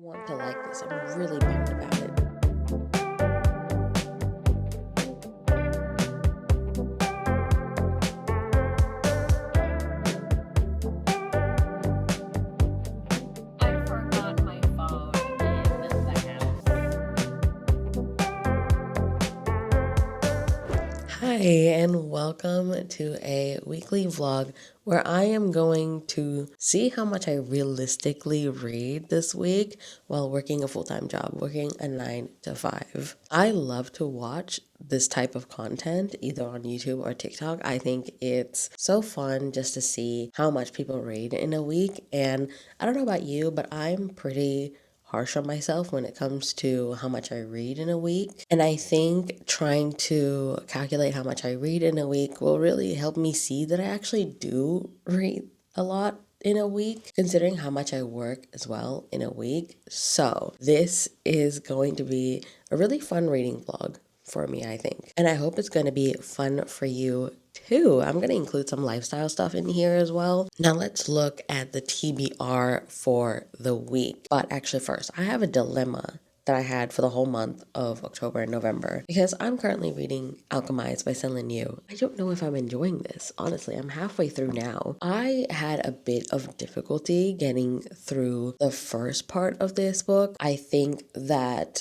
want to like this. I'm really bummed about it. I forgot my phone in the house. Hi, and welcome to a weekly vlog where I am going to see how much I realistically read this week while working a full-time job, working a 9 to 5. I love to watch this type of content either on YouTube or TikTok. I think it's so fun just to see how much people read in a week. And I don't know about you, but I'm pretty harsh on myself when it comes to how much I read in a week. And I think trying to calculate how much I read in a week will really help me see that I actually do read a lot in a week, considering how much I work as well in a week. So this is going to be a really fun reading vlog for me, I think. And I hope it's going to be fun for you too. I'm going to include some lifestyle stuff in here as well. Now let's look at the TBR for the week. But actually first, I have a dilemma that I had for the whole month of October and November because I'm currently reading Alchemized by Senlin Yu. I don't know if I'm enjoying this. Honestly, I'm halfway through now. I had a bit of difficulty getting through the first part of this book. I think that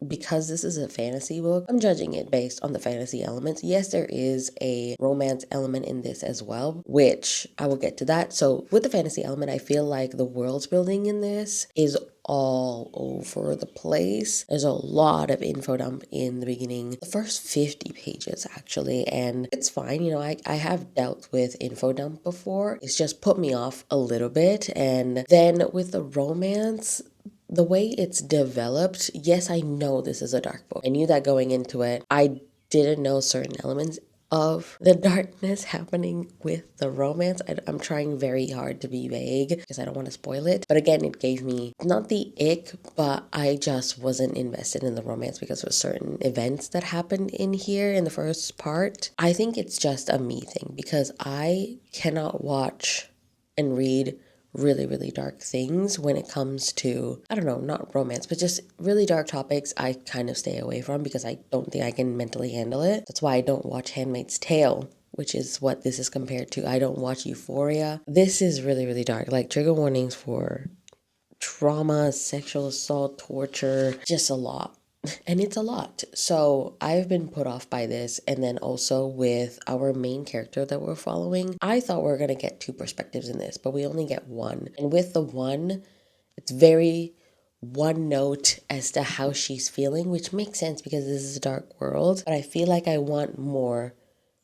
because this is a fantasy book, I'm judging it based on the fantasy elements. Yes, there is a romance element in this as well, which I will get to that. So with the fantasy element, I feel like the world building in this is all over the place. There's a lot of info dump in the beginning, the first 50 pages actually, and it's fine. I have dealt with info dump before. It's just put me off a little bit. And then with the romance, the way it's developed, yes, I know this is a dark book. I knew that going into it. I didn't know certain elements of the darkness happening with the romance. I'm trying very hard to be vague because I don't want to spoil it. But again, it gave me not the ick, but I just wasn't invested in the romance because of certain events that happened in here in the first part. I think it's just a me thing because I cannot watch and read really dark things when it comes to, I don't know, not romance, but just really dark topics. I kind of stay away from because I don't think I can mentally handle it. That's why I don't watch Handmaid's Tale, which is what this is compared to. I don't watch Euphoria. This is really dark, like trigger warnings for trauma, sexual assault, torture, just a lot. And it's a lot. So I've been put off by this. And then also with our main character that we're following, I thought we were going to get two perspectives in this, but we only get one. And with the one, it's very one note as to how she's feeling, which makes sense because this is a dark world. But I feel like I want more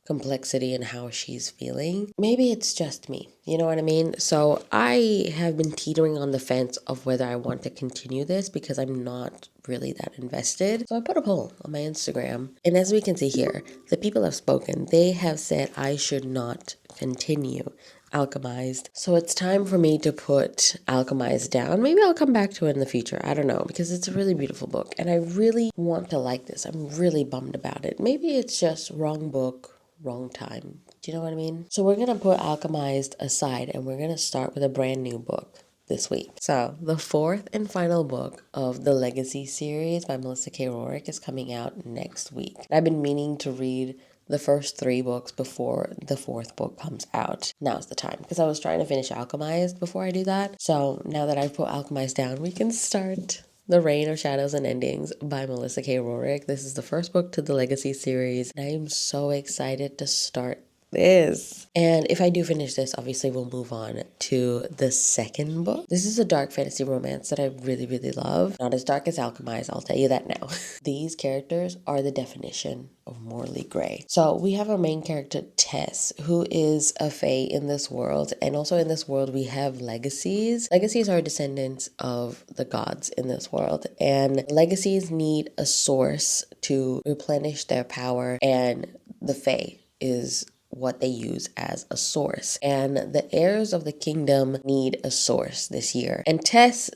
complexity in how she's feeling. Maybe it's just me, you know what I mean? So I have been teetering on the fence of whether I want to continue this because I'm not really that invested. So I put a poll on my Instagram, and as we can see here, the people have spoken. They have said I should not continue Alchemized. So it's time for me to put Alchemized down. Maybe I'll come back to it in the future. I don't know, because it's a really beautiful book and I really want to like this. I'm really bummed about it. Maybe it's just wrong book, wrong time. Do you know what I mean? So we're going to put Alchemized aside and we're going to start with a brand new book this week. So the fourth and final book of the Legacy series by Melissa K. Rorick is coming out next week. I've been meaning to read the first 3 books before the 4th book comes out. Now's the time because I was trying to finish Alchemized before I do that. So now that I've put Alchemized down, we can start The Reign of Shadows and Endings by Melissa K. Rorick. This is the first book to the Legacy series, and I am so excited to start this. And if I do finish this, obviously we'll move on to the second book. This is a dark fantasy romance that I really love. Not as dark as Alchemized, I'll tell you that now. These characters are the definition of morally gray. So we have our main character Tess, who is a fae in this world, and also in this world we have legacies. Legacies are descendants of the gods in this world, and legacies need a source to replenish their power, and the fae is what they use as a source. And the heirs of the kingdom need a source this year. And Tess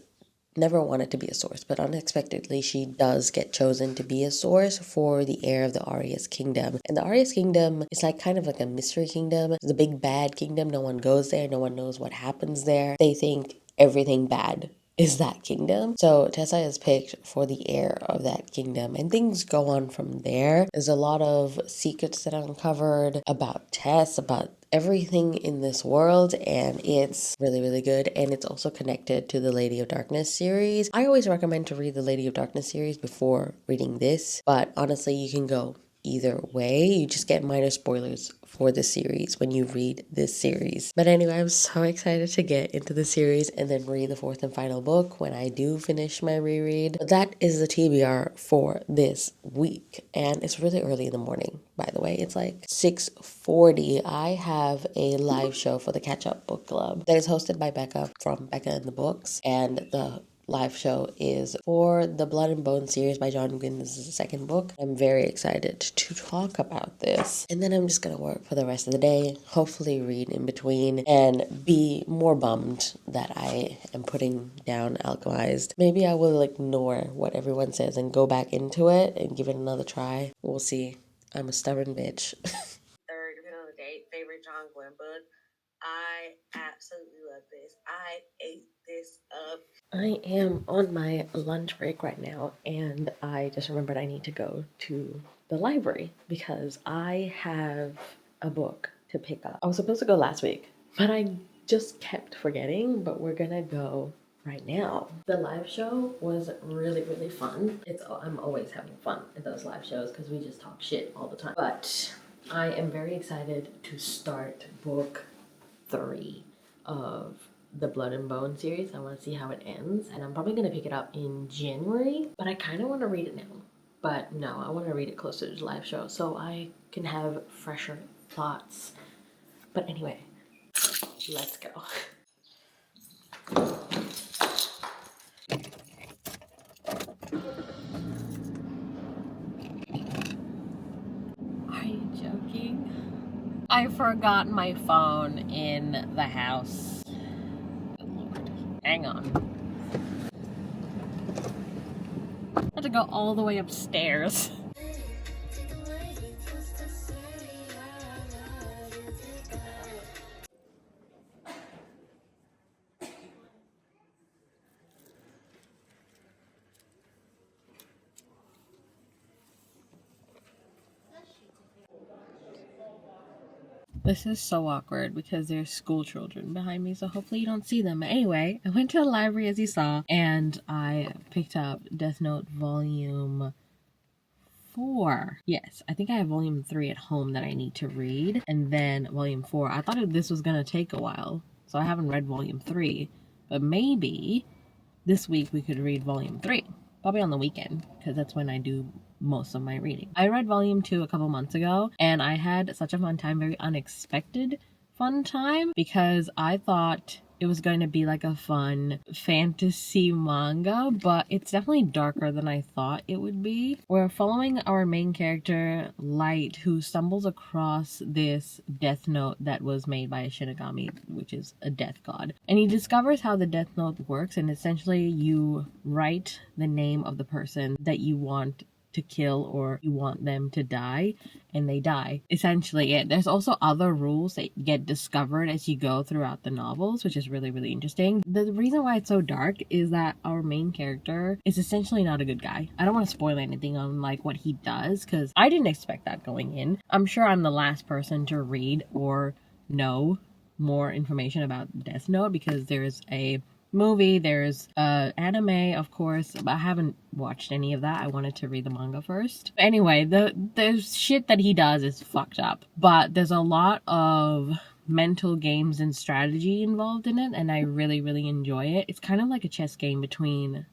never wanted to be a source, but unexpectedly she does get chosen to be a source for the heir of the Arias kingdom. And the Arias kingdom is like kind of like a mystery kingdom. It's a big bad kingdom. No one goes there. No one knows what happens there. They think everything bad is that kingdom. So Tessa is picked for the heir of that kingdom, and things go on from there. There's a lot of secrets that are uncovered about Tess, about everything in this world, and it's really, really good. And it's also connected to the Lady of Darkness series. I always recommend to read the Lady of Darkness series before reading this, but honestly, you can go either way. You just get minor spoilers for the series when you read this series. But anyway, I'm so excited to get into the series and then read the fourth and final book when I do finish my reread. But that is the TBR for this week, and it's really early in the morning, by the way. It's like 6:40. I have a live show for the Catch Up Book Club that is hosted by Becca from Becca and the Books, and the live show is for the Blood and Bone series by John Gwynne. This is the second book. I'm very excited to talk about this. And then I'm just gonna work for the rest of the day, hopefully read in between, and be more bummed that I am putting down Alchemized. Maybe I will ignore what everyone says and go back into it and give it another try. We'll see. I'm a stubborn bitch. Third, depending on the date, favorite John Gwynne book. I absolutely love this. I ate this up. I am on my lunch break right now, and I just remembered I need to go to the library because I have a book to pick up. I was supposed to go last week, but I just kept forgetting, but we're gonna go right now. The live show was really, really fun. I'm always having fun at those live shows because we just talk shit all the time. But I am very excited to start book 3 of the Blood and Bone series. I want to see how it ends, and I'm probably going to pick it up in January, but I kind of want to read it now. But no, I want to read it closer to the live show so I can have fresher thoughts. But anyway, let's go. Are you joking? I forgot my phone in the house. Good Lord. Hang on. I had to go all the way upstairs. This is so awkward because there's school children behind me, so hopefully you don't see them. But anyway, I went to the library as you saw, and I picked up Death Note Volume 4. Yes, I think I have Volume 3 at home that I need to read, and then Volume 4. I thought this was gonna take a while, so I haven't read Volume 3, but maybe this week we could read Volume 3. Probably on the weekend, because that's when I do most of my reading. I read Volume 2 a couple months ago, and I had such a fun time, very unexpected fun time, because I thought it was going to be like a fun fantasy manga, but it's definitely darker than I thought it would be. We're following our main character, Light, who stumbles across this death note that was made by a Shinigami, which is a death god. And he discovers how the death note works, and essentially you write the name of the person that you want to kill or you want them to die, and they die. Essentially it. There's also other rules that get discovered as you go throughout the novels, which is really, really interesting. The reason why it's so dark is that our main character is essentially not a good guy. I don't want to spoil anything on like what he does, because I didn't expect that going in. I'm sure I'm the last person to read or know more information about Death Note because there's a movie, there's anime, of course, but I haven't watched any of that. I wanted to read the manga first. Anyway, the shit that he does is fucked up, but there's a lot of mental games and strategy involved in it, and I really, really enjoy it. It's kind of like a chess game between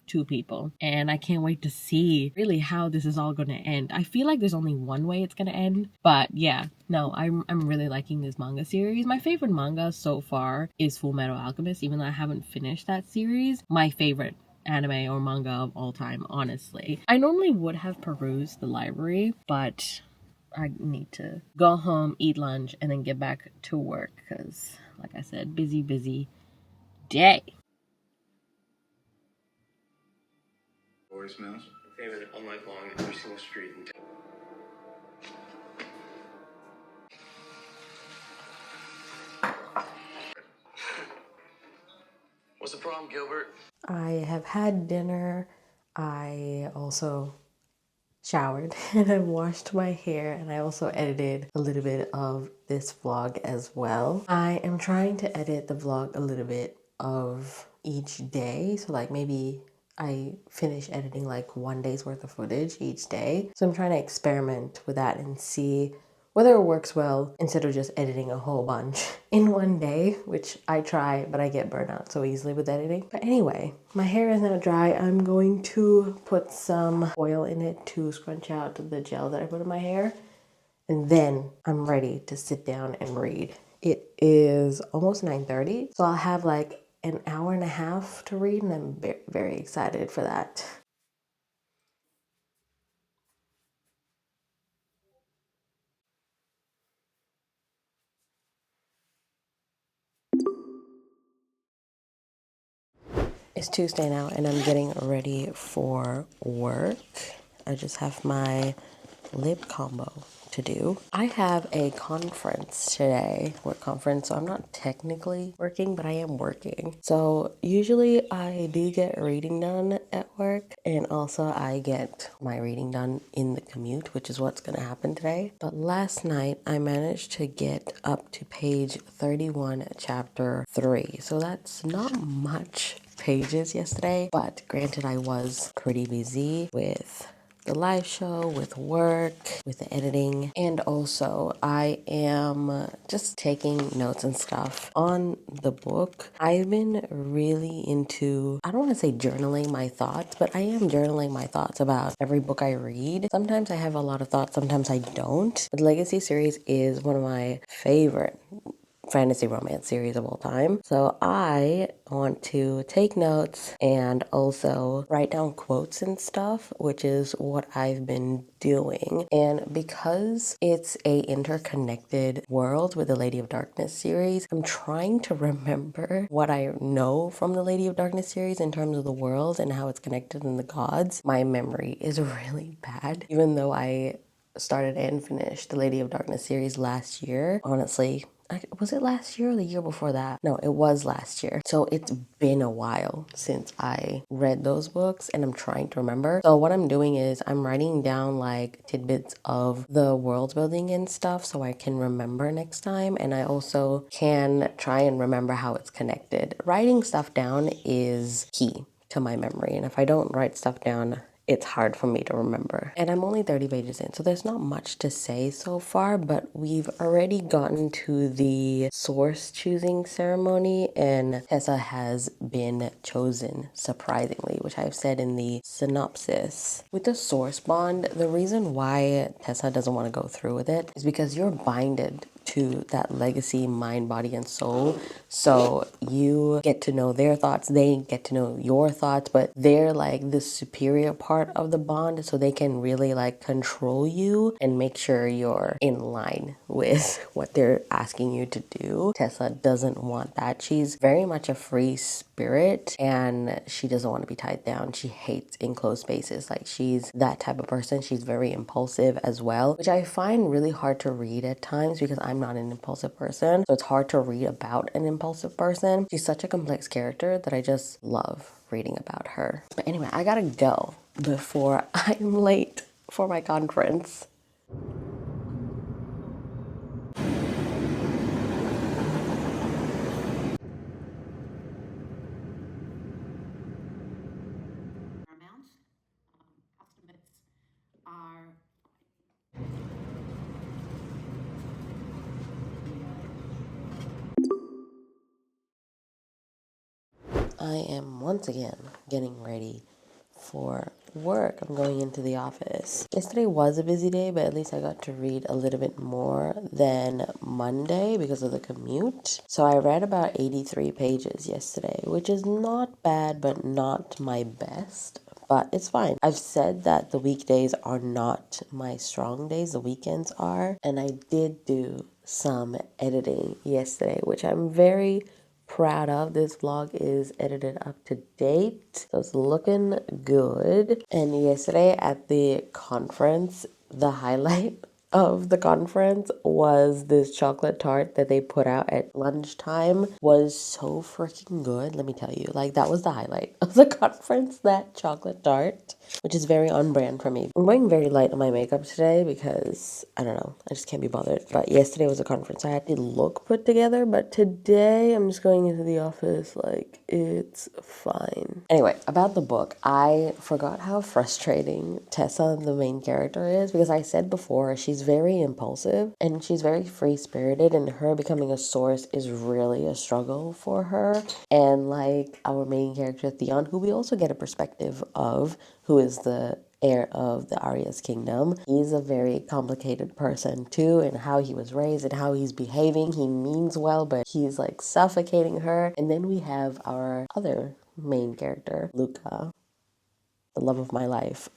two people, and I can't wait to see really how this is all going to end. I feel like there's only one way it's going to end, but yeah, no, I'm really liking this manga series. My favorite manga so far is Full Metal Alchemist, even though I haven't finished that series. My favorite anime or manga of all time, honestly. I normally would have perused the library, but I need to go home, eat lunch, and then get back to work because, like I said, busy day. Voicemails. Payment all night long in every single street in town. What's the problem, Gilbert? I have had dinner. I also showered and I washed my hair, and I also edited a little bit of this vlog as well. I am trying to edit the vlog a little bit of each day. So like maybe I finish editing like one day's worth of footage each day. So I'm trying to experiment with that and see whether it works well instead of just editing a whole bunch in one day, which I try, but I get burnt out so easily with editing. But anyway, my hair is now dry. I'm going to put some oil in it to scrunch out the gel that I put in my hair. And then I'm ready to sit down and read. It is almost 9:30, so I'll have like an hour and a half to read, and I'm very, very excited for that. It's Tuesday now, and I'm getting ready for work. I just have my lip combo to do. I have a conference today, work conference, so I'm not technically working, but I am working. So usually I do get reading done at work, and also I get my reading done in the commute, which is what's gonna happen today. But last night I managed to get up to page 31, chapter 3. So that's not much pages yesterday, but granted I was pretty busy with the live show, with work, with the editing, and also I am just taking notes and stuff on the book. I've been really into, I don't want to say journaling my thoughts, but I am journaling my thoughts about every book I read. Sometimes I have a lot of thoughts, sometimes I don't. The Legacy series is one of my favorite fantasy romance series of all time. So I want to take notes and also write down quotes and stuff, which is what I've been doing. And because it's a interconnected world with the Lady of Darkness series, I'm trying to remember what I know from the Lady of Darkness series in terms of the world and how it's connected in the gods. My memory is really bad, even though I started and finished the Lady of Darkness series last year. Honestly, was it last year or the year before that? No, it was last year. So it's been a while since I read those books, and I'm trying to remember. So what I'm doing is I'm writing down like tidbits of the world building and stuff so I can remember next time, and I also can try and remember how it's connected. Writing stuff down is key to my memory, and if I don't write stuff down, it's hard for me to remember. And I'm only 30 pages in, so there's not much to say so far, but we've already gotten to the source choosing ceremony, and Tessa has been chosen, surprisingly, which I've said in the synopsis. With the source bond, the reason why Tessa doesn't want to go through with it is because you're binded to that legacy, mind, body, and soul. So you get to know their thoughts, they get to know your thoughts, but they're like the superior part of the bond, so they can really like control you and make sure you're in line with what they're asking you to do. Tessa doesn't want that. She's very much a free spirit, and she doesn't want to be tied down. She hates enclosed spaces. Like, she's that type of person. She's very impulsive as well, which I find really hard to read at times because I'm not an impulsive person. So it's hard to read about an impulsive person. She's such a complex character that I just love reading about her. But anyway, I gotta go before I'm late for my conference. amounts. Estimates are I am once again getting ready for work. I'm going into the office. Yesterday was a busy day, but at least I got to read a little bit more than Monday because of the commute. So I read about 83 pages yesterday, which is not bad, but not my best. But it's fine. I've said that the weekdays are not my strong days, the weekends are. And I did do some editing yesterday, which I'm very proud of. This vlog is edited up to date, so it's looking good. And yesterday at the conference, the highlight of the conference was this chocolate tart that they put out at lunchtime. Was so freaking good, let me tell you. Like, that was the highlight of the conference, that chocolate tart, which is very on brand for me. I'm going very light on my makeup today because, I don't know, I just can't be bothered. But yesterday was a conference. I had to look put together, but today I'm just going into the office like it's fine. Anyway, about the book, I forgot how frustrating Tessa, the main character, is, because I said before, she's very impulsive and she's very free-spirited, and her becoming a source is really a struggle for her. And like our main character Theon, who we also get a perspective of, who is the heir of the Arya's kingdom. He's a very complicated person too, and how he was raised and how he's behaving. He means well, but he's like suffocating her. And then we have our other main character, Luca, the love of my life.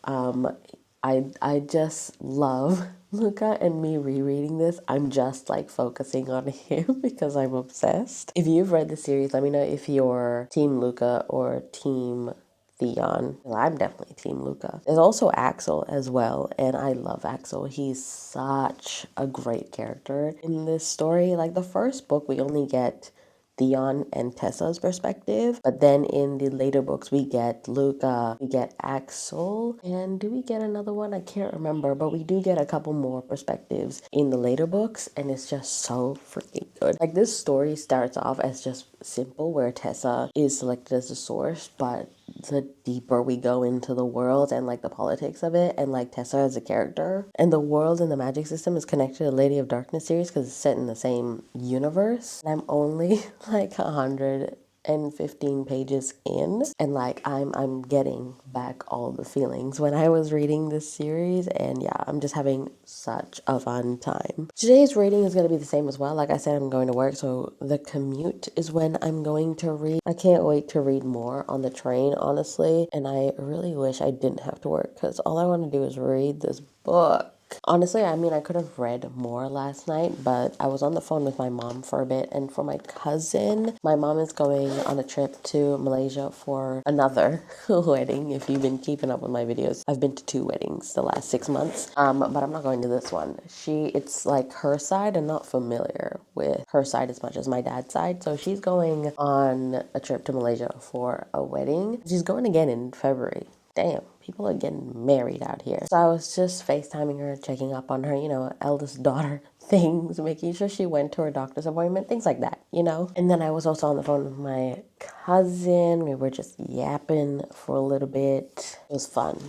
I just love Luca, and me rereading this, I'm just like focusing on him because I'm obsessed. If you've read the series, let me know if you're Team Luca or Team Theon. Well, I'm definitely Team Luca. There's also Axel as well, and I love Axel. He's such a great character in this story. Like, the first book, we only get Theon and Tessa's perspective, but then in the later books we get Luca, we get Axel, and do we get another one? I can't remember, but we do get a couple more perspectives in the later books, and it's just so freaking good. Like, this story starts off as just simple, where Tessa is selected as the source, but the deeper we go into the world and like the politics of it, and like Tessa as a character, and the world and the magic system is connected to the Lady of Darkness series because it's set in the same universe. And I'm only like 115 pages in, and like I'm getting back all the feelings when I was reading this series, and yeah, I'm just having such a fun time. Today's reading is going to be the same as well. Like I said, I'm going to work, so the commute is when I'm going to read. I can't wait to read more on the train, honestly, and I really wish I didn't have to work because all I want to do is read this book. Honestly, I mean, I could have read more last night, but I was on the phone with my mom for a bit, and for my cousin, my mom is going on a trip to Malaysia for another wedding. If you've been keeping up with my videos, I've been to 2 weddings the last 6 months, but I'm not going to this one. It's like her side. I'm not familiar with her side as much as my dad's side, so she's going on a trip to Malaysia for a wedding. She's going again in February. Damn, people are getting married out here. So I was just FaceTiming her, checking up on her, eldest daughter things, making sure she went to her doctor's appointment, things like that, And then I was also on the phone with my cousin. We were just yapping for a little bit. It was fun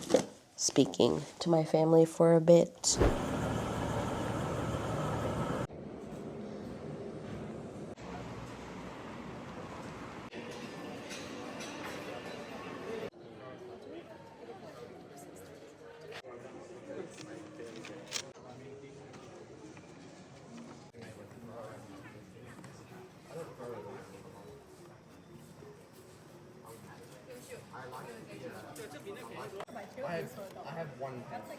speaking to my family for a bit. I have one pencil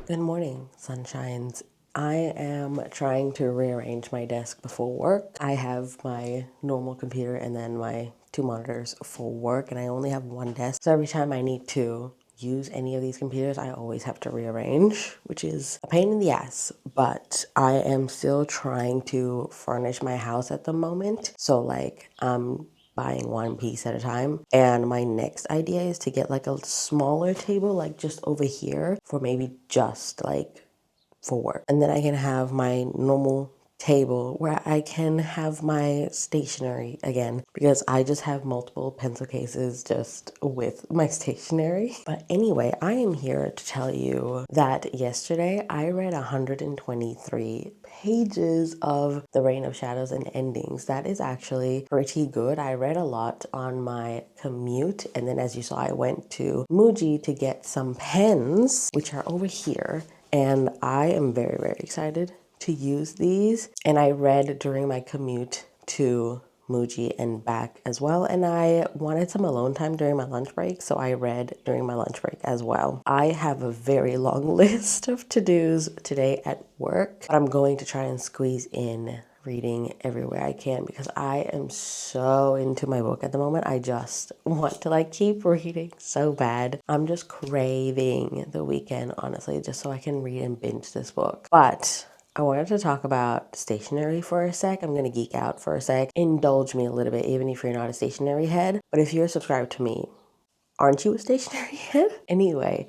Good morning, sunshines. I am trying to rearrange my desk before work. I have my normal computer and then my 2 monitors for work, and I only have one desk. So every time I need to use any of these computers, I always have to rearrange, which is a pain in the ass. But I am still trying to furnish my house at the moment. So like, I'm buying one piece at a time, and my next idea is to get like a smaller table, like just over here, for maybe just like for work, and then I can have my normal table where I can have my stationery again, because I just have multiple pencil cases just with my stationery. But anyway, I am here to tell you that yesterday I read 123 pages of The Reign of Shadows and Endings. That is actually pretty good. I read a lot on my commute, and then as you saw, I went to Muji to get some pens, which are over here, and I am very, very excited to use these. And I read during my commute to Muji and back as well, and I wanted some alone time during my lunch break, so I read during my lunch break as well. I have a very long list of to-dos today at work, but I'm going to try and squeeze in reading everywhere I can because I am so into my book at the moment. I just want to like keep reading so bad. I'm just craving the weekend, honestly, just so I can read and binge this book. But I wanted to talk about stationery for a sec. I'm going to geek out for a sec. Indulge me a little bit, even if you're not a stationery head. But if you're subscribed to me, aren't you a stationery head? Anyway,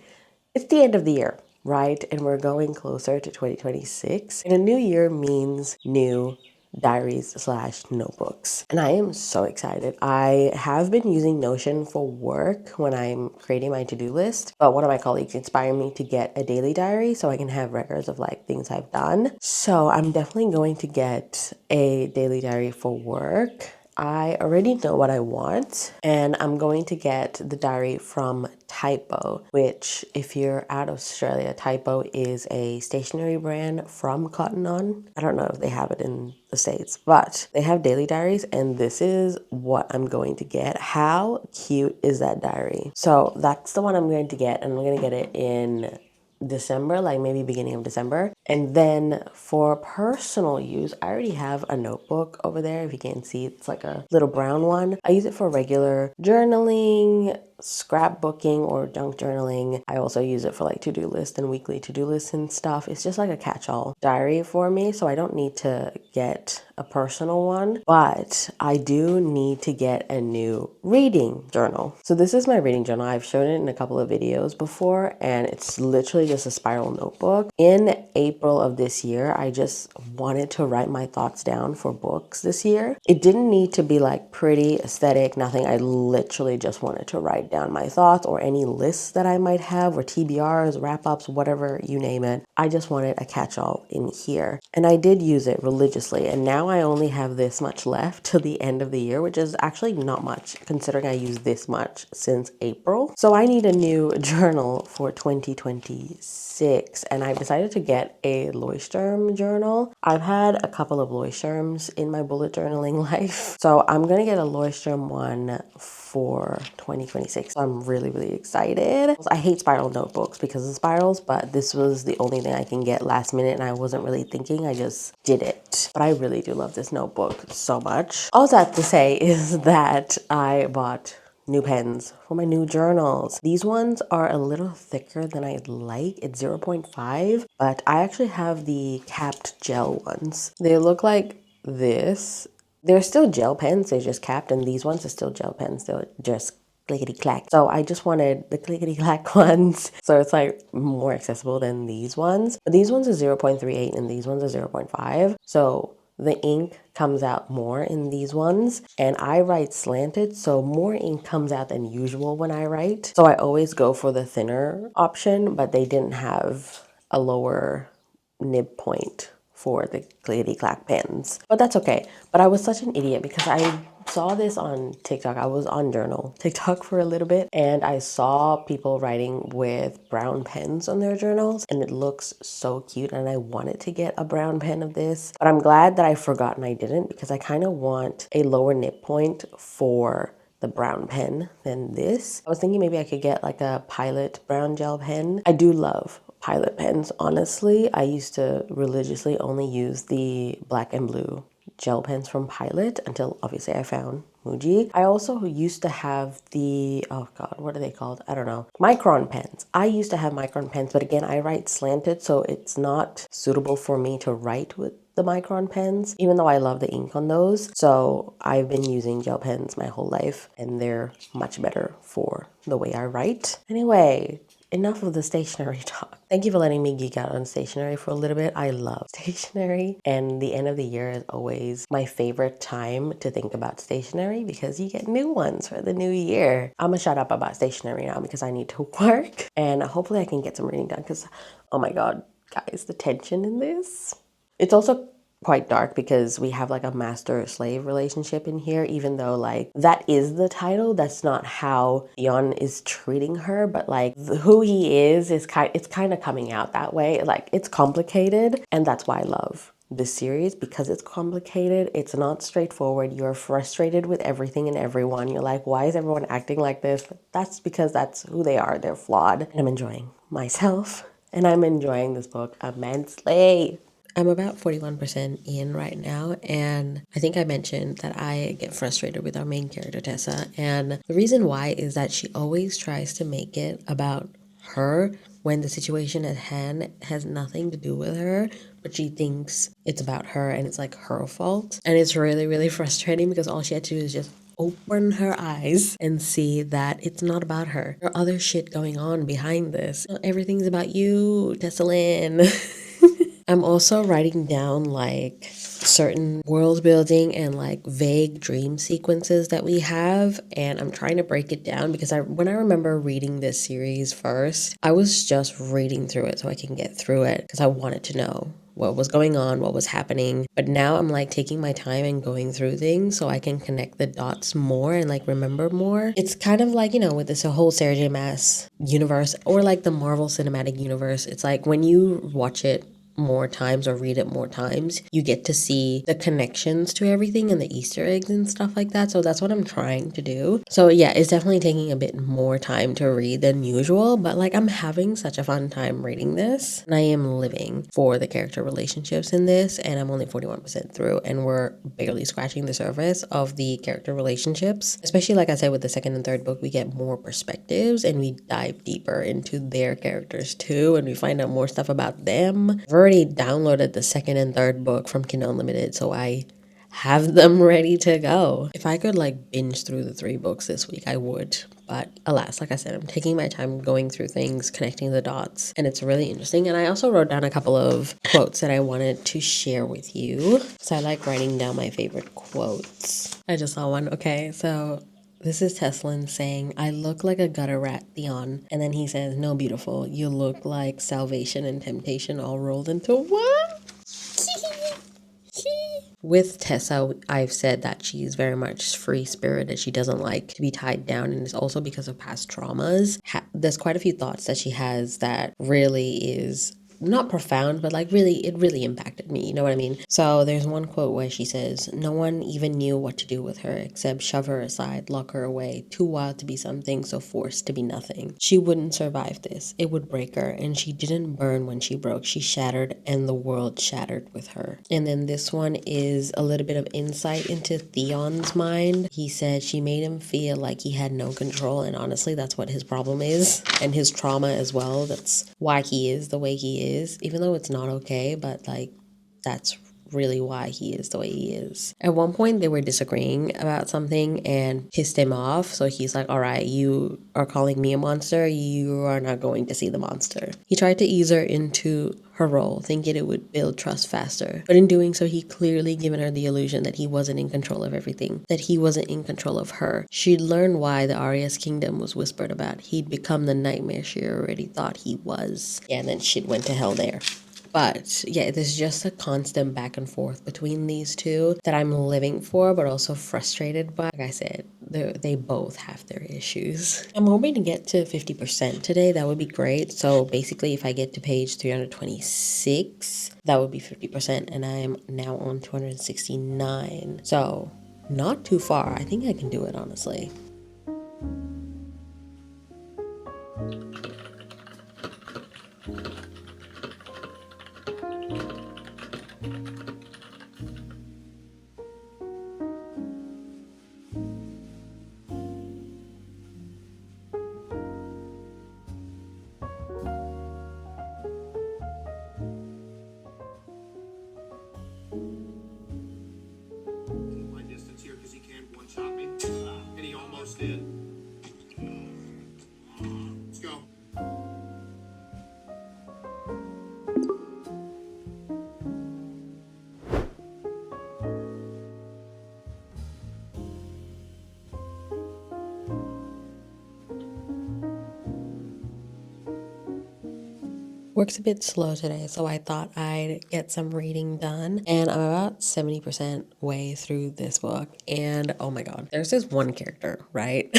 it's the end of the year, right? And we're going closer to 2026. And a new year means new diaries slash notebooks. And I am so excited. I have been using Notion for work when I'm creating my to-do list, but one of my colleagues inspired me to get a daily diary so I can have records of like things I've done. So I'm definitely going to get a daily diary for work. I already know what I want, and I'm going to get the diary from Typo, which if you're out of Australia, Typo is a stationery brand from Cotton On. I don't know if they have it in the States, but they have daily diaries, and this is what I'm going to get. How cute is that diary? So that's the one I'm going to get, and I'm going to get it in December, like maybe beginning of December. And then for personal use, I already have a notebook over there. If you can't see, it's like a little brown one. I use it for regular journaling, scrapbooking, or junk journaling. I also use it for like to-do list and weekly to-do lists and stuff. It's just like a catch-all diary for me, so I don't need to get a personal one, but I do need to get a new reading journal. So this is my reading journal. I've shown it in a couple of videos before, and it's literally just a spiral notebook. In April of this year, I just wanted to write my thoughts down for books this year. It didn't need to be like pretty, aesthetic, nothing. I literally just wanted to write down my thoughts or any lists that I might have, or TBRs, wrap-ups, whatever you name it. I just wanted a catch-all in here. And I did use it religiously, and now I only have this much left to the end of the year, which is actually not much considering I used this much since April. So I need a new journal for 2026, and I've decided to get a Leuchtturm journal. I've had a couple of Leuchtturms in my bullet journaling life, so I'm gonna get a Leuchtturm one for 2026. So I'm really, really excited. I hate spiral notebooks because of spirals, but this was the only thing I can get last minute, and I wasn't really thinking, I just did it. But I really do love this notebook so much. All I have to say is that I bought new pens for my new journals. These ones are a little thicker than I'd like. It's 0.5, but I actually have the capped gel ones. They look like this. They're still gel pens, they're just capped, and these ones are still gel pens. They're just clickety clack. So I just wanted the clickety clack ones. So it's like more accessible than these ones. But these ones are 0.38 and these ones are 0.5. So the ink comes out more in these ones, and I write slanted, so more ink comes out than usual when I write. So I always go for the thinner option, but they didn't have a lower nib point for the clickety clack pens, but that's okay. But I was such an idiot because I saw this on TikTok. I was on journal TikTok for a little bit, and I saw people writing with brown pens on their journals, and it looks so cute, and I wanted to get a brown pen of this, but I'm glad that I forgot and I didn't, because I kind of want a lower nib point for the brown pen than this. I was thinking maybe I could get like a Pilot brown gel pen. I do love Pilot pens, honestly. I used to religiously only use the black and blue gel pens from Pilot until obviously I found Muji. I also used to have the, oh god, what are they called? I don't know. Micron pens. I used to have Micron pens, but again, I write slanted, so it's not suitable for me to write with the Micron pens, even though I love the ink on those. So I've been using gel pens my whole life, and they're much better for the way I write. Anyway, enough of the stationery talk. Thank you for letting me geek out on stationery for a little bit. I love stationery, and the end of the year is always my favorite time to think about stationery because you get new ones for the new year. I'm gonna shut up about stationery now because I need to work, and hopefully I can get some reading done because, oh my god, guys, the tension in this. It's also quite dark because we have like a master-slave relationship in here, even though like that is the title. That's not how Yeon is treating her, but like who he is it's kind of coming out that way. Like it's complicated, and that's why I love this series, because it's complicated. It's not straightforward. You're frustrated with everything and everyone. You're like, why is everyone acting like this? That's because that's who they are. They're flawed. And I'm enjoying myself, and I'm enjoying this book immensely. I'm about 41% in right now, and I think I mentioned that I get frustrated with our main character, Tessa, and the reason why is that she always tries to make it about her when the situation at hand has nothing to do with her, but she thinks it's about her and it's like her fault. And it's really, really frustrating because all she had to do is just open her eyes and see that it's not about her. There are other shit going on behind this. Not everything's about you, Tessalyn. I'm also writing down like certain world building and like vague dream sequences that we have, and I'm trying to break it down because when I remember reading this series first, I was just reading through it so I can get through it because I wanted to know what was going on, what was happening. But now I'm like taking my time and going through things so I can connect the dots more and like remember more. It's kind of like, with this whole Sarah J. Maas universe or like the Marvel Cinematic Universe. It's like when you watch it more times or read it more times, you get to see the connections to everything and the Easter eggs and stuff like that. So that's what I'm trying to do. So yeah, it's definitely taking a bit more time to read than usual, but like I'm having such a fun time reading this, and I am living for the character relationships in this, and I'm only 41% through, and we're barely scratching the surface of the character relationships. Especially like I said, with the second and third book, we get more perspectives and we dive deeper into their characters too, and we find out more stuff about them. I've already downloaded the second and third book from Kindle Unlimited, so I have them ready to go. If I could like binge through the 3 books this week, I would. But alas, like I said, I'm taking my time going through things, connecting the dots, and it's really interesting. And I also wrote down a couple of quotes that I wanted to share with you. So I like writing down my favorite quotes. I just saw one. Okay, so this is Tessalyn saying, "I look like a gutter rat, Theon." And then he says, "No, beautiful, you look like salvation and temptation all rolled into one." With Tessa, I've said that she's very much free-spirited. She doesn't like to be tied down, and it's also because of past traumas. There's quite a few thoughts that she has that really is not profound, but like it really impacted me. You know what I mean? So there's one quote where she says, "No one even knew what to do with her except shove her aside, lock her away, too wild to be something, so forced to be nothing. She wouldn't survive this. It would break her, and she didn't burn when she broke. She shattered, and the world shattered with her." And then this one is a little bit of insight into Theon's mind. He said she made him feel like he had no control, and honestly, that's what his problem is, and his trauma as well. That's why he is the way he is, even though it's not okay, but like that's really why he is the way he is. At one point, they were disagreeing about something and pissed him off. So he's like, "All right, you are calling me a monster. You are not going to see the monster." He tried to ease her into her role, thinking it would build trust faster. But in doing so, he clearly given her the illusion that he wasn't in control of everything, that he wasn't in control of her. She'd learned why the Arya's kingdom was whispered about. He'd become the nightmare she already thought he was. Yeah, and then shit went to hell there. But yeah, there's just a constant back and forth between these two that I'm living for, but also frustrated by. Like I said, they both have their issues. I'm hoping to get to 50% today. That would be great. So basically, if I get to page 326, that would be 50%. And I am now on 269. So not too far. I think I can do it, honestly. My distance here because he can't one-shot me, and he almost did. Let's go. Work's a bit slow today, so I thought I'd get some reading done. And I'm about 70% way through this book. And oh my god, there's this one character, right?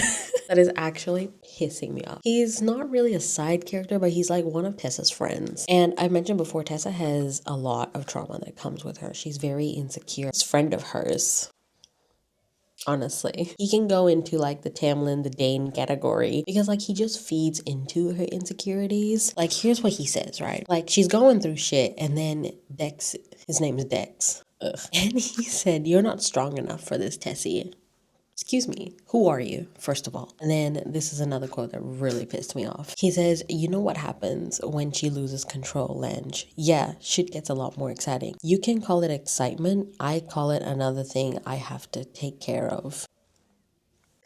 that is actually pissing me off. He's not really a side character, but he's like one of Tessa's friends. And I've mentioned before, Tessa has a lot of trauma that comes with her. She's very insecure. This friend of hers Honestly, he can go into like the Tamlin, the Dane category because like he just feeds into her insecurities. Like, here's what he says, right? Like, she's going through shit, and then Dex, his name is Dex. Ugh. And he said, "You're not strong enough for this, Tessie." Excuse me, who are you, first of all? And then this is another quote that really pissed me off. He says, "You know what happens when she loses control, Lange? Yeah, shit gets a lot more exciting. You can call it excitement. I call it another thing I have to take care of."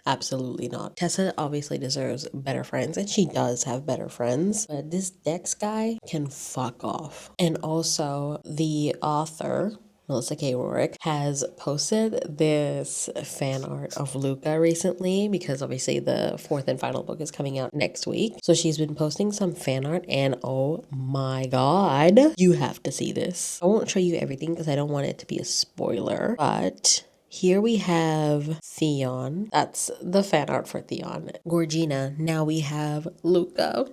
Absolutely not. Tessa obviously deserves better friends, and she does have better friends, but this Dex guy can fuck off. And also, the author, Melissa K. Rorick, has posted this fan art of Luca recently because obviously the fourth and final book is coming out next week. So she's been posting some fan art, and oh my god, you have to see this. I won't show you everything because I don't want it to be a spoiler, but here we have Theon. That's the fan art for Theon. Gorgina. Now we have Luca.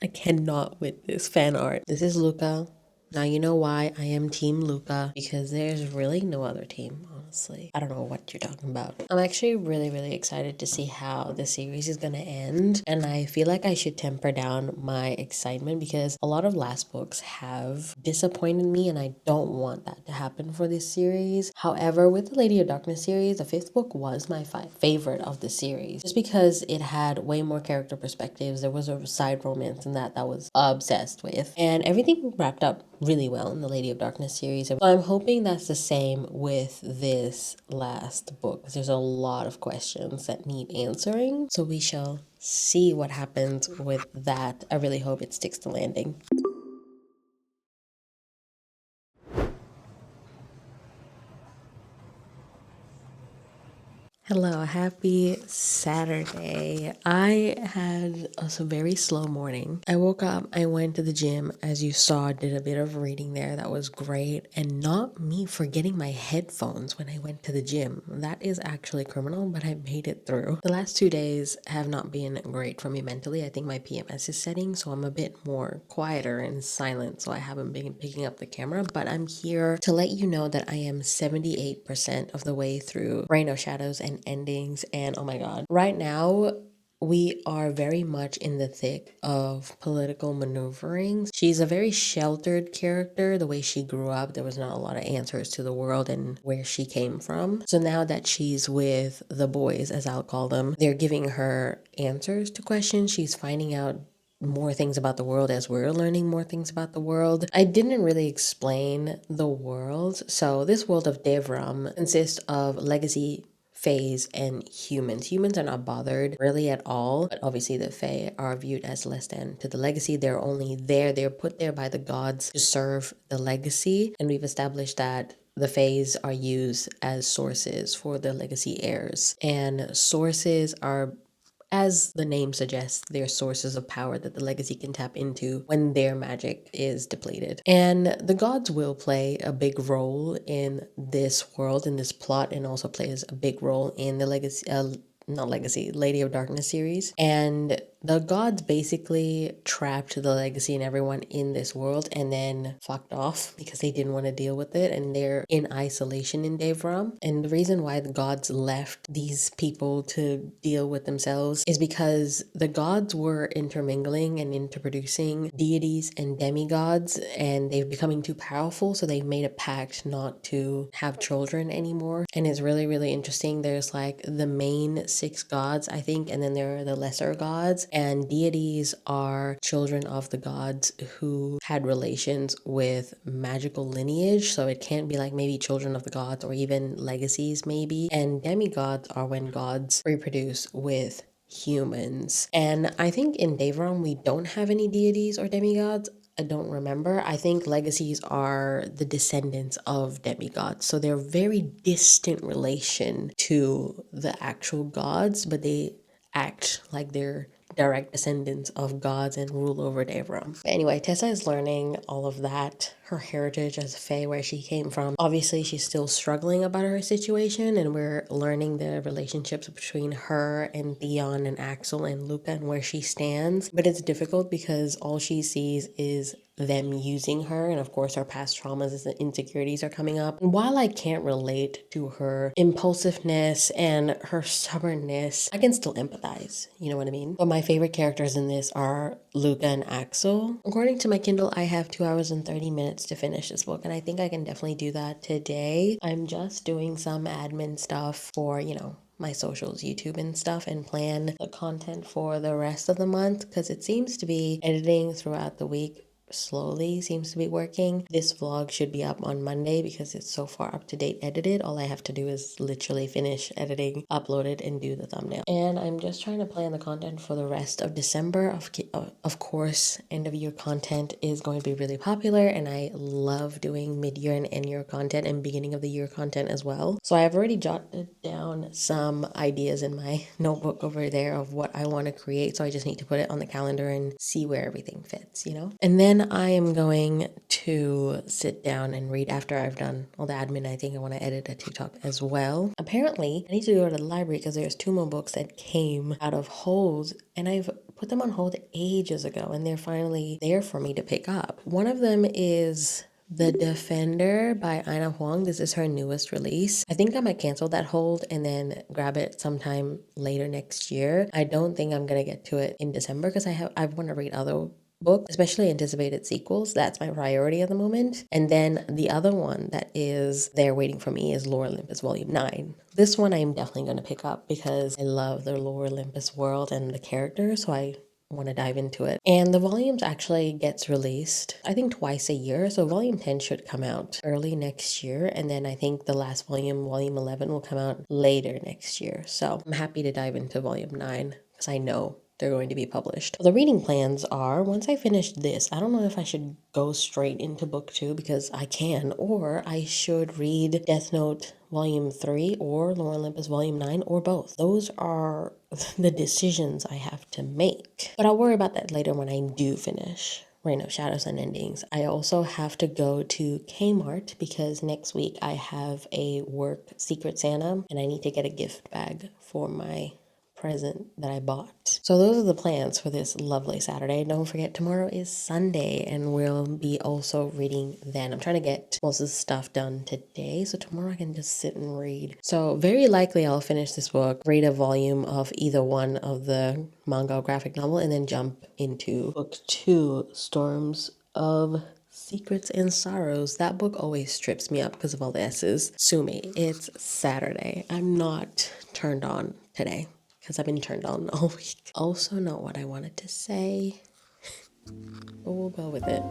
I cannot with this fan art. This is Luca. Now you know why I am Team Luca, because there's really no other team, honestly. I don't know what you're talking about. I'm actually really excited to see how the series is gonna end, and I feel like I should temper down my excitement because a lot of last books have disappointed me, and I don't want that to happen for this series. However, with the Lady of Darkness series, the fifth book was my favorite of the series, just because it had way more character perspectives. There was a side romance in that was obsessed with, and everything wrapped up really well in the Lady of Darkness series. So I'm hoping that's the same with this last book. There's a lot of questions that need answering, so we shall see what happens with that. I really hope it sticks to landing. Hello, happy Saturday. I had a very slow morning. I woke up, I went to the gym, as you saw, did a bit of reading there. That was great. And not me forgetting my headphones when I went to the gym. That is actually criminal, but I made it through. The last 2 days have not been great for me mentally. I think my PMS is setting, so I'm a bit more quieter and silent, so I haven't been picking up the camera, but I'm here to let you know that I am 78% of the way through Reign of Shadows and endings, and oh my god, right now we are very much in the thick of political maneuvering. She's a very sheltered character. The way she grew up, there was not a lot of answers to the world and where she came from. So now that she's with the boys, as I'll call them, they're giving her answers to questions. She's finding out more things about the world as we're learning more things about the world. I didn't really explain the world. So this world of Devram consists of legacy, Fays, and humans. Humans are not bothered really at all, but obviously the Fae are viewed as less than to the legacy. They're only there, they're put there by the gods to serve the legacy, and we've established that the Fays are used as sources for the legacy heirs, and sources are, as the name suggests, they're sources of power that the legacy can tap into when their magic is depleted. And the gods will play a big role in this world, in this plot, and also plays a big role in the Lady of Darkness series. And the gods basically trapped the legacy and everyone in this world and then fucked off because they didn't want to deal with it, and they're in isolation in Devram. And the reason why the gods left these people to deal with themselves is because the gods were intermingling and interproducing deities and demigods, and they're becoming too powerful, so they've made a pact not to have children anymore. And it's really interesting. There's like the main 6 gods, I think, and then there are the lesser gods. And deities are children of the gods who had relations with magical lineage. So it can't be like maybe children of the gods or even legacies maybe. And demigods are when gods reproduce with humans. And I think in Devram we don't have any deities or demigods. I don't remember. I think legacies are the descendants of demigods. So they're very distant relation to the actual gods, but they act like they're direct descendants of gods and rule over Devram. But anyway, Tessa is learning all of that, her heritage as a Fae, where she came from. Obviously, she's still struggling about her situation, and we're learning the relationships between her and Theon and Axel and Luca and where she stands. But it's difficult because all she sees is them using her, and of course her past traumas and insecurities are coming up. And while I can't relate to her impulsiveness and her stubbornness, I can still empathize, you know what I mean? But my favorite characters in this are Luca and Axel. According to my Kindle, I have 2 hours and 30 minutes to finish this book, and I think I can definitely do that today. I'm just doing some admin stuff for, my socials, YouTube and stuff, and plan the content for the rest of the month, because it seems to be editing throughout the week slowly seems to be working. This vlog should be up on Monday because it's so far up to date edited. All I have to do is literally finish editing, upload it, and do the thumbnail. And I'm just trying to plan the content for the rest of December. Of course, end of year content is going to be really popular, and I love doing mid-year and end-year content and beginning of the year content as well. So I've already jotted down some ideas in my notebook over there of what I want to create. So I just need to put it on the calendar and see where everything fits, And then I am going to sit down and read after I've done all the admin. I think I want to edit a TikTok as well. Apparently, I need to go to the library because there's 2 more books that came out of hold, and I've put them on hold ages ago, and they're finally there for me to pick up. One of them is The Defender by Ina Huang. This is her newest release. I think I might cancel that hold and then grab it sometime later next year. I don't think I'm gonna get to it in December because I want to read other books, especially anticipated sequels. That's my priority at the moment. And then the other one that is there waiting for me is Lore Olympus Volume 9. This one I'm definitely going to pick up because I love the Lore Olympus world and the characters, so I want to dive into it. And the volumes actually gets released, I think, twice a year. So volume 10 should come out early next year. And then I think the last volume, volume 11, will come out later next year. So I'm happy to dive into volume 9 because I know they're going to be published. The reading plans are, once I finish this, I don't know if I should go straight into book 2 because I can, or I should read Death Note Volume 3 or Lore Olympus Volume 9 or both. Those are the decisions I have to make. But I'll worry about that later when I do finish Reign of Shadows and Endings. I also have to go to Kmart because next week I have a work Secret Santa and I need to get a gift bag for my present that I bought. So those are the plans for this lovely Saturday. Don't forget, tomorrow is Sunday and we'll be also reading then. I'm trying to get most of the stuff done today, so tomorrow I can just sit and read. So very likely I'll finish this book, read a volume of either one of the manga or graphic novel, and then jump into book 2, Storms of Secrets and Sorrows. That book always trips me up because of all the S's. Sue me, it's Saturday. I'm not turned on today because I've been turned on all week. Also not what I wanted to say, but we'll go with it.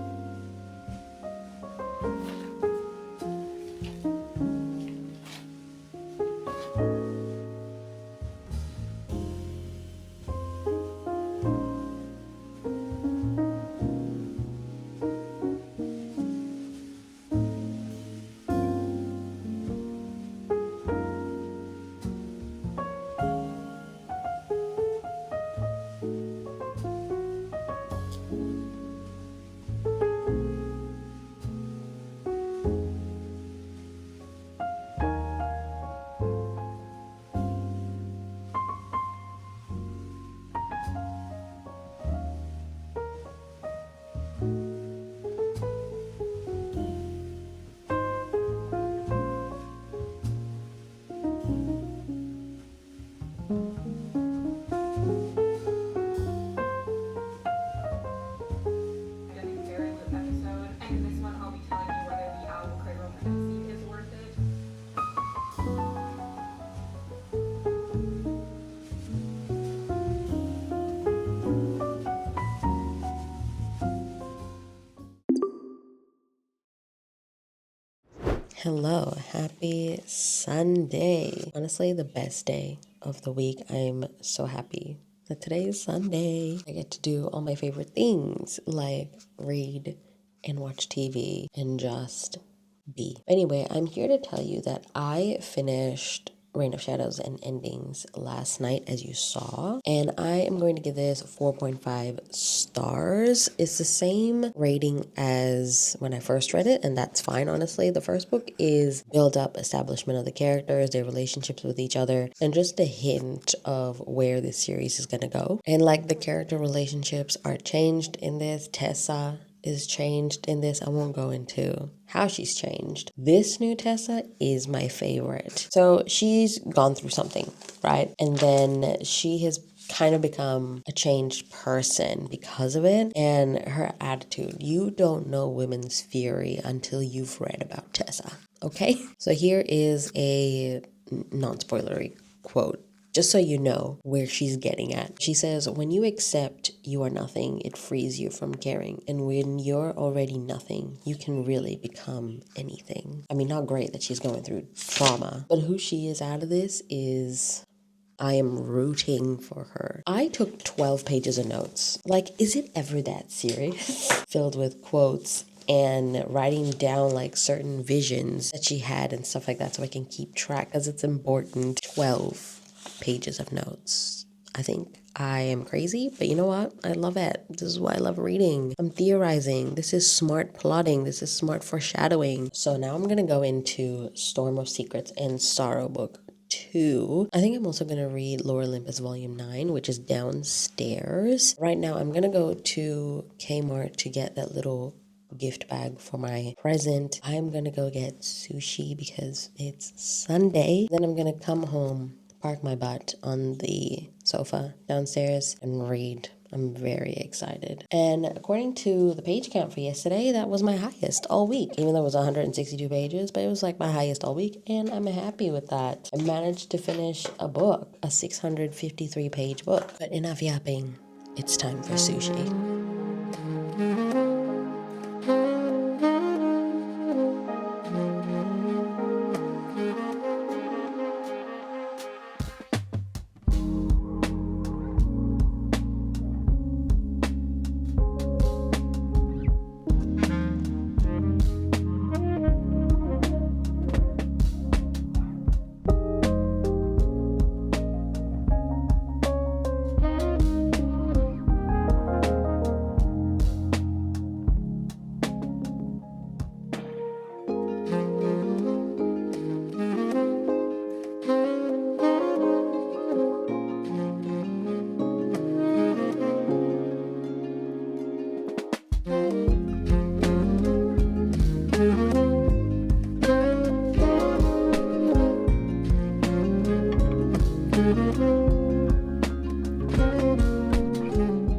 Hello, happy Sunday. Honestly, the best day of the week. I'm so happy that today is Sunday. I get to do all my favorite things like read and watch TV and just be. Anyway, I'm here to tell you that I finished Reign of Shadows and Endings last night, as you saw, and I am going to give this 4.5 stars. It's the same rating as when I first read it, and that's fine, honestly. The first book is build up, establishment of the characters, their relationships with each other, and just a hint of where this series is gonna go. And like the character relationships are changed in this. Tessa is changed in this. I won't go into how she's changed. This new Tessa is my favorite. So she's gone through something, right? And then she has kind of become a changed person because of it, and her attitude. You don't know women's fury until you've read about Tessa. Okay? So here is a non-spoilery quote, just so you know where she's getting at. She says, when you accept you are nothing, it frees you from caring. And when you're already nothing, you can really become anything. I mean, not great that she's going through trauma, but who she is out of this is... I am rooting for her. I took 12 pages of notes. Like, is it ever that serious? Filled with quotes and writing down like certain visions that she had and stuff like that so I can keep track because it's important. 12 pages of notes. I think I am crazy, but you know what? I love it. This is why I love reading. I'm theorizing. This is smart plotting. This is smart foreshadowing. So now I'm going to go into Storm of Secrets and Sorrow Book 2. I think I'm also going to read Lore Olympus Volume 9, which is downstairs. Right now, I'm going to go to Kmart to get that little gift bag for my present. I'm going to go get sushi because it's Sunday. Then I'm going to come home, park my butt on the sofa downstairs and read. I'm very excited. And according to the page count for yesterday, that was my highest all week. Even though it was 162 pages, but it was like my highest all week, and I'm happy with that. I managed to finish a book, a 653 page book. But enough yapping. It's time for sushi.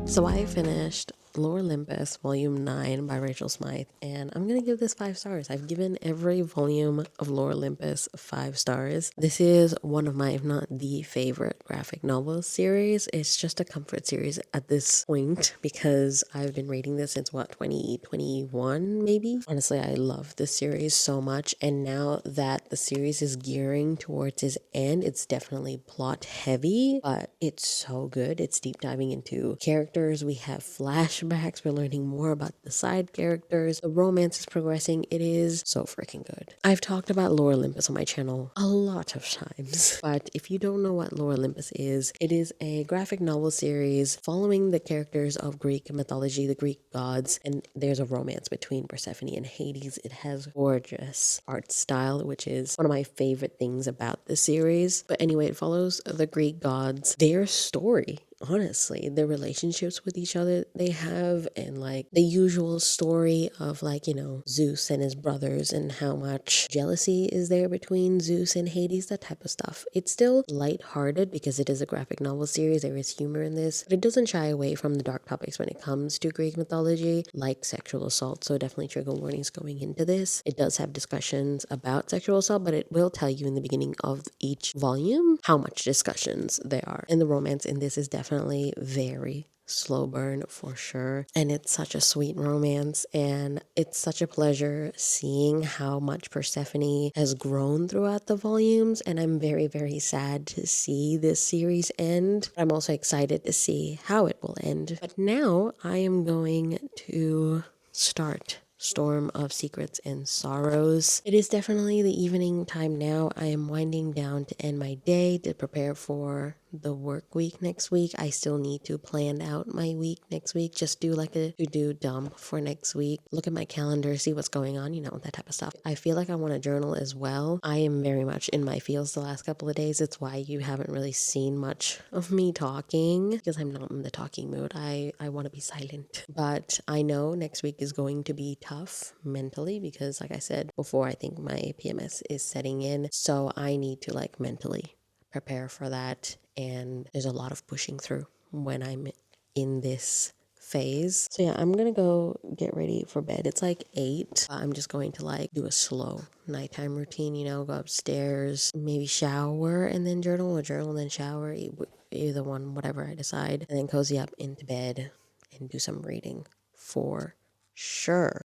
So I finished Lore Olympus Volume 9 by Rachel Smythe, and I'm going to give this 5 stars. I've given every volume of Lore Olympus 5 stars. This is one of my, if not the favorite graphic novel series. It's just a comfort series at this point because I've been reading this since 2021 maybe? Honestly, I love this series so much, and now that the series is gearing towards its end, it's definitely plot heavy, but it's so good. It's deep diving into characters. We have flashbacks. We're learning more about the side characters. The romance is progressing. It is so freaking good. I've talked about Lore Olympus on my channel a lot of times, but if you don't know what Lore Olympus is, it is a graphic novel series following the characters of Greek mythology, the Greek gods, and there's a romance between Persephone and Hades. It has gorgeous art style, which is one of my favorite things about the series. But anyway, it follows the Greek gods, their story. Honestly, the relationships with each other they have, and like the usual story of like, you know, Zeus and his brothers and how much jealousy is there between Zeus and Hades, that type of stuff. It's still lighthearted because it is a graphic novel series. There is humor in this, but it doesn't shy away from the dark topics when it comes to Greek mythology, like sexual assault. So definitely trigger warnings going into this. It does have discussions about sexual assault, but it will tell you in the beginning of each volume how much discussions there are. And the romance in this is definitely very slow burn for sure, and it's such a sweet romance, and it's such a pleasure seeing how much Persephone has grown throughout the volumes. And I'm very, very sad to see this series end. I'm also excited to see how it will end. But now I am going to start Storm of Secrets and Sorrows. It is definitely the evening time now. I am winding down to end my day to prepare for the work week next week. I still need to plan out my week next week. Just do like a to-do dump for next week. Look at my calendar, see what's going on, that type of stuff. I feel like I want to journal as well. I am very much in my feels the last couple of days. It's why you haven't really seen much of me talking, because I'm not in the talking mood. I want to be silent. But I know next week is going to be tough mentally because, like I said before, I think my PMS is setting in. So I need to like mentally prepare for that. And there's a lot of pushing through when I'm in this phase. So yeah, I'm gonna go get ready for bed. It's like 8. I'm just going to like do a slow nighttime routine, go upstairs, maybe shower and then journal, or journal and then shower, either one, whatever I decide, and then cozy up into bed and do some reading for sure.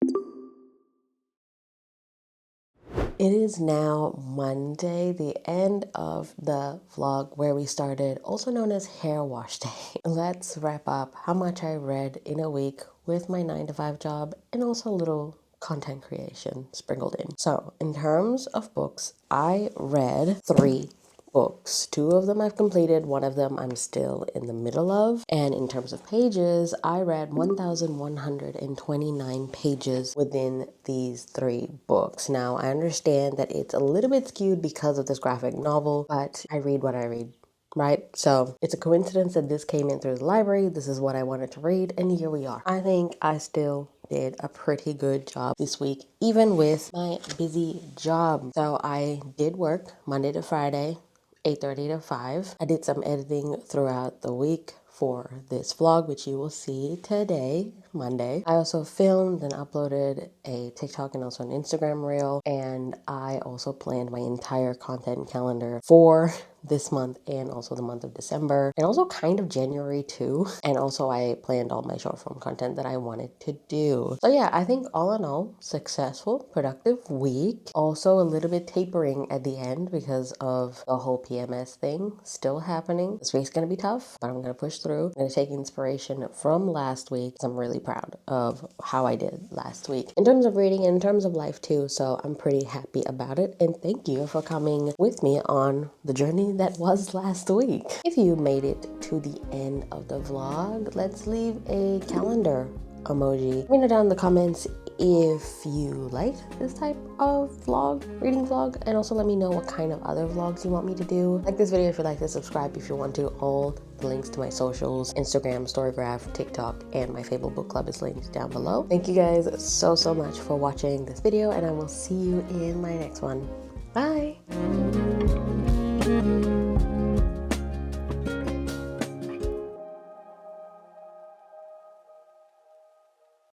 It is now Monday, the end of the vlog where we started, also known as hair wash day. Let's wrap up how much I read in a week with my 9-to-5 job and also a little content creation sprinkled in. So in terms of books, I read 3 books. 2 of them I've completed, 1 of them I'm still in the middle of. And in terms of pages, I read 1,129 pages within these 3 books. Now, I understand that it's a little bit skewed because of this graphic novel, but I read what I read, right? So it's a coincidence that this came in through the library. This is what I wanted to read, and here we are. I think I still did a pretty good job this week, even with my busy job. So I did work Monday to Friday, 8:30 to 5. I did some editing throughout the week for this vlog, which you will see today, Monday. I also filmed and uploaded a TikTok and also an Instagram reel, and I also planned my entire content calendar for this month and also the month of December and also kind of January too. And also I planned all my short form content that I wanted to do. So yeah, I think all in all, successful, productive week. Also a little bit tapering at the end because of the whole PMS thing still happening. This week's gonna be tough, but I'm gonna push through. I'm gonna take inspiration from last week. I'm really proud of how I did last week in terms of reading and in terms of life too. So I'm pretty happy about it. And thank you for coming with me on the journey that was last week. If you made it to the end of the vlog, let's leave a calendar emoji. Let me know down in the comments if you like this type of vlog, reading vlog, and also let me know what kind of other vlogs you want me to do. Like this video if you like it, subscribe if you want to. All the links to my socials, Instagram, Storygraph, TikTok, and my Fable Book Club is linked down below. Thank you guys so much for watching this video, and I will see you in my next one. Bye!